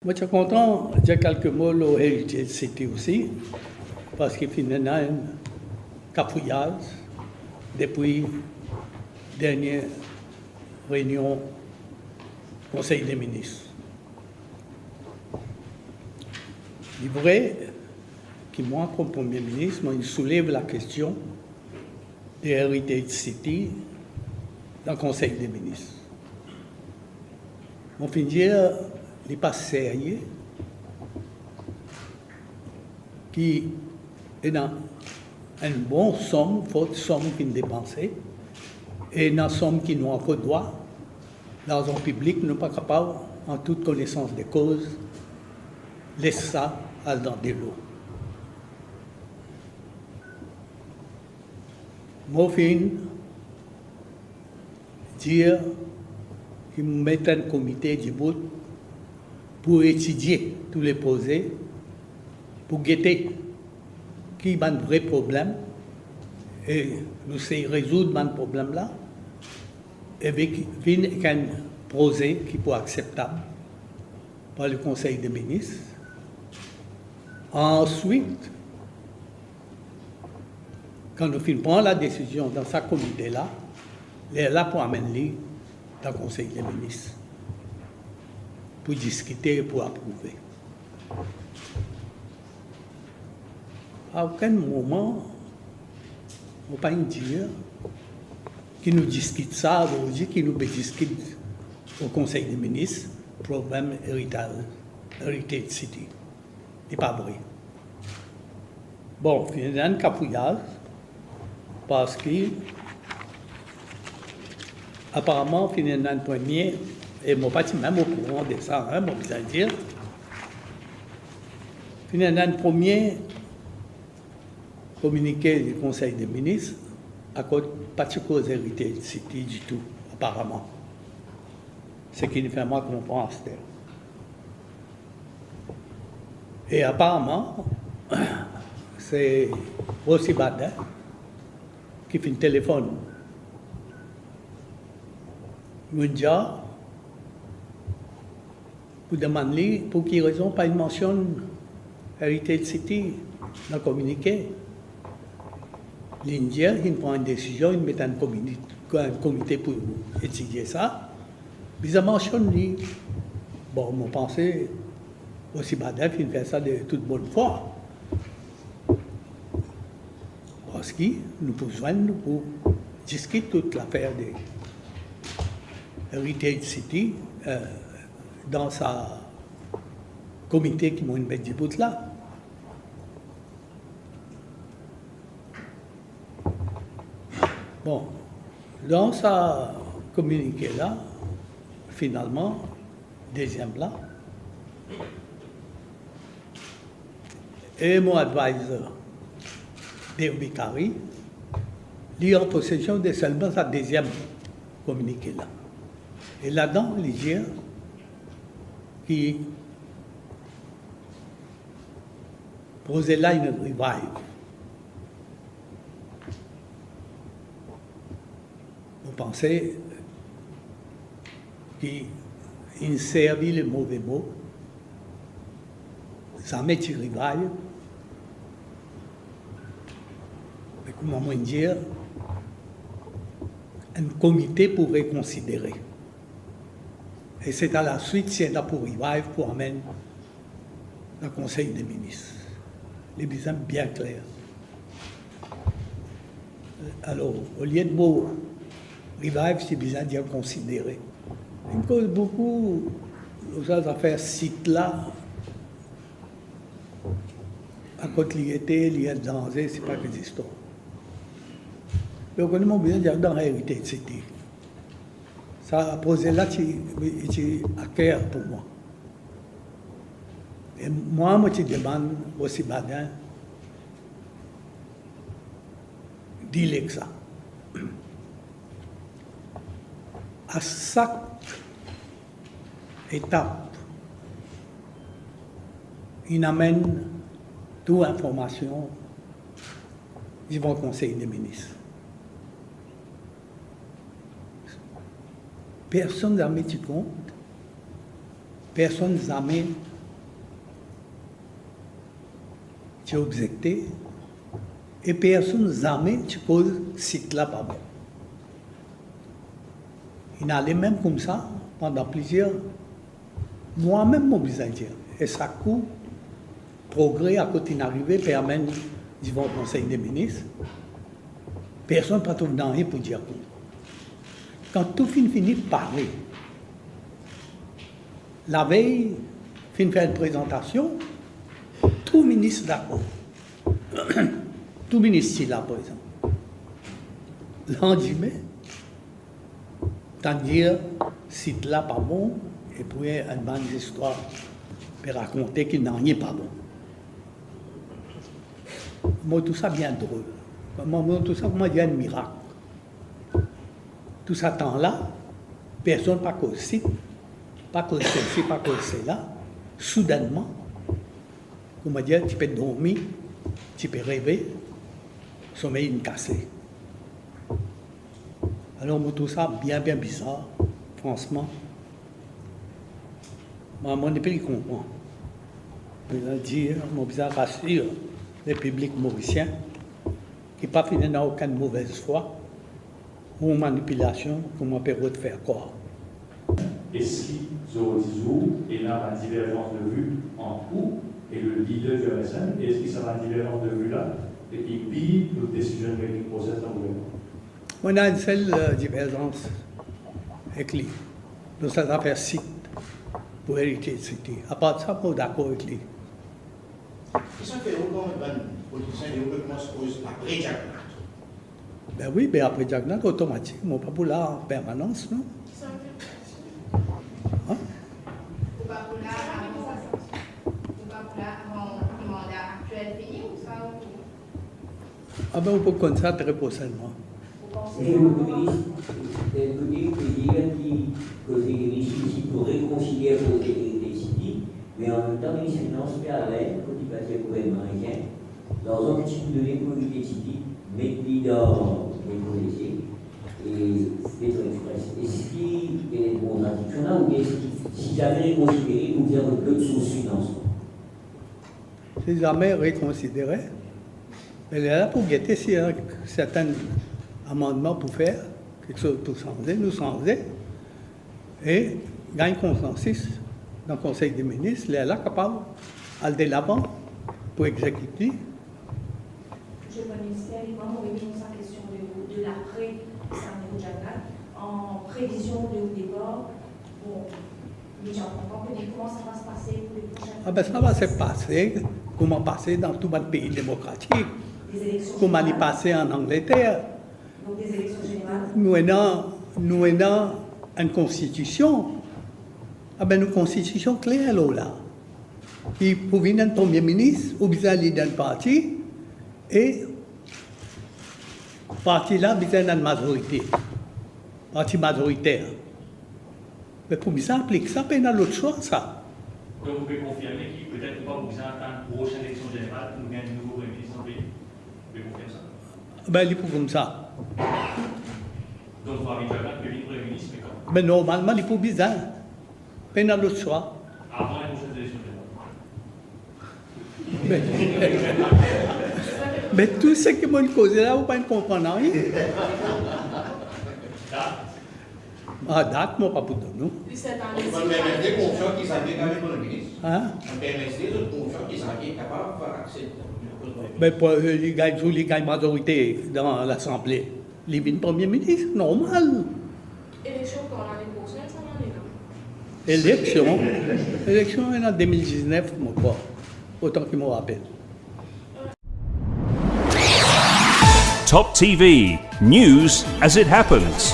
Moi, je suis content de dire quelques mots au Heritage City aussi, parce qu'il y a un cafouillage depuis la dernière réunion du Conseil des ministres. Il est vrai que moi, comme Premier ministre, il soulève la question de Heritage City dans le Conseil des ministres. On finit dire les pas sérieux qui est dans une bonne somme, forte somme qui est dépensée, et une somme qui nous encore droit, l'argent public n'est pas capable, en toute connaissance des causes, laisser ça dans de l'eau. Moi, je dire qu'il me met un comité de bout pour étudier tous les posés, pour guetter qui a un vrai problème et nous essayons de résoudre ce problème-là avec un projet qui peut être acceptable par le Conseil des ministres. Ensuite, quand nous prenons la décision dans ce comité-là, il est là pour amener dans le Conseil des ministres, pour discuter et pour approuver. À aucun moment, on ne peut pas dire qui nous discute ça aujourd'hui, qui nous discute au Conseil des ministres, problème Heritage City. Ce n'est pas vrai. Bon, il y a un capouillage, parce que apparemment, il y a un premier, et moi, pas même au courant de ça, hein, moi, je dire, il y a un premier communiqué du Conseil des ministres à cause pas de cause Heritage City du tout, apparemment. Ce qui nous fait moi comprendre. Et apparemment, c'est aussi Badin qui fait un téléphone mondial pour demander pour quelle raison pas une mention Heritage City dans le communiqué. L'Indien, il prend une décision, il met un comité pour étudier ça. Ils ont mentionné. Bon, mon pensée, aussi Badef, il fait ça de toute bonne foi. Parce que nous pouvons joindre pour discuter toute l'affaire de Heritage City dans sa comité qui m'a mis du bout là. Bon, dans sa communiqué-là, finalement, deuxième là, et mon advisor, Dave Bicari, il est en possession de seulement sa deuxième communiqué-là. Et là-dedans, il dit qu'il posait là une revive. Vous pensez qu'il servit le mauvais mot, ça met du rivaille, mais comment dire, un comité pourrait considérer. Et c'est à la suite, c'est là pour revive, pour amener le Conseil des ministres. Les besoins bien clairs. Alors, au lieu de mots, revive, c'est bien de considérer. Il cause beaucoup aux affaires sites-là, à côté de l'IET, l'IET danger, c'est pas que des histoires. Mais on connaît mon besoin de dire dans Heritage City. Ça a posé là, c'est à cœur pour moi. Et moi, je demande aussi Badin, dis-le que ça. À chaque étape, il amène toute information du Conseil des ministres. Personne n'a mis du compte, personne n'a mis j'ai objecté, et personne jamais tu poses site là pas bon. Il allait même comme ça pendant plusieurs mois, même mon besoin dire. Et ça coûte progrès à côté d'arriver, permet d'y voir au Conseil des ministres. Personne ne peut trouver dans rien pour dire quoi. Quand tout finit de parler, la veille, fin faire une présentation, tout ministre d'accord. Tout ministre est là, par exemple. Lendemain, c'est-à-dire, site là pas bon, et puis une bonne histoire pour raconter qu'il n'en est pas bon. Moi, tout ça bien drôle. Moi, tout ça, moi, il y a un miracle. Tout ce temps-là, personne pas cause site, pas cause celle-ci, pas cause celle-là. Soudainement, comment dire, tu peux dormir, tu peux rêver, sommeil est cassé. Alors, moi, tout ça, bien bizarre, franchement. Moi, mon pays comprend. Je veux dire, mon bizarre rassure le public mauricien qui n'est pas fini dans aucune mauvaise foi ou manipulation comme on peut faire quoi. Est-ce qu'il y a une divergence de vue entre vous et le leader du RSN? Est-ce qu'il y a une divergence de vue là et qui pille le decision making process dans le gouvernement? On a une seule divergence avec lui. Nous sommes à faire site pour hériter de cité. À part ça, on est d'accord avec lui. Qu'est-ce qu'on fait encore une politicien de gouvernement se pose après Jack Nat? Ben oui, mais après Jack Nat, automatiquement, pas pour là en permanence, non? Hein? Ou pas pour là avant le mandat actuel fini ou ça? Ah ben on peut comme ça très prochainement. Monsieur le ministre, vous dites que les ministres pourraient considérer des cités, mais en même temps, les ministres des Finances fait à l'aide, quand il passe au gouvernement américain, dans un petit peu de l'économie des cités, mettre-les dans les policiers et Pétro Express. Est-ce qu'il y a des bons articles là ou si jamais reconsidéré, nous avons d'autres sources de financement? C'est jamais reconsidéré. Elle est là pour guetter s'il y a certains amendements pour faire quelque chose pour changer, nous changer. Et gagne consensus dans le Conseil des ministres, elle est là capable d'aller de l'avant pour exécuter. Monsieur le ministère, il m'a envoyé sa question de l'après Samuel Jagnat en prévision de départ. Bon, mais j'en comprends pas comment ça va se passer pour les prochaines. Ah ben ça va se passer, comment passer dans tout le pays démocratique, comment aller passer en Angleterre. Donc des élections générales. Nous avons une constitution. Ah ben une constitution claire là. Qui pour venir un premier ministre, ou bien aller dans le parti, et le parti là, besoin d'une majorité. Parti majoritaire. Mais pour ça, applique ça, il y a l'autre choix, ça. Donc vous pouvez confirmer qu'il peut-être pas vous attendre une prochaine élection générale pour gagner un nouveau premier ministre dans le pays? Vous pouvez confirmer ça? Ben, il faut comme ça. Donc vous avez déjà que le premier ministre, mais quand? Mais normalement, il faut bizarre. Il y a l'autre choix. Avant la prochaine élection générale. Mais tout ce que moi cause là, vous ne pouvez pas comprendre rien. Ah, date, moi, pas pour nous. On permet des confiants qui s'habillent quand même pour le ministre. Hein? On permet des autres confiants qui s'habillent capables de faire accès. Mais pour les gars majorité dans l'Assemblée, les premier ministre, normal. Élection quand l'année prochaine, ça va aller là. Élection en 2019, moi, quoi. Autant qu'il me rappelle. Top TV, news as it happens.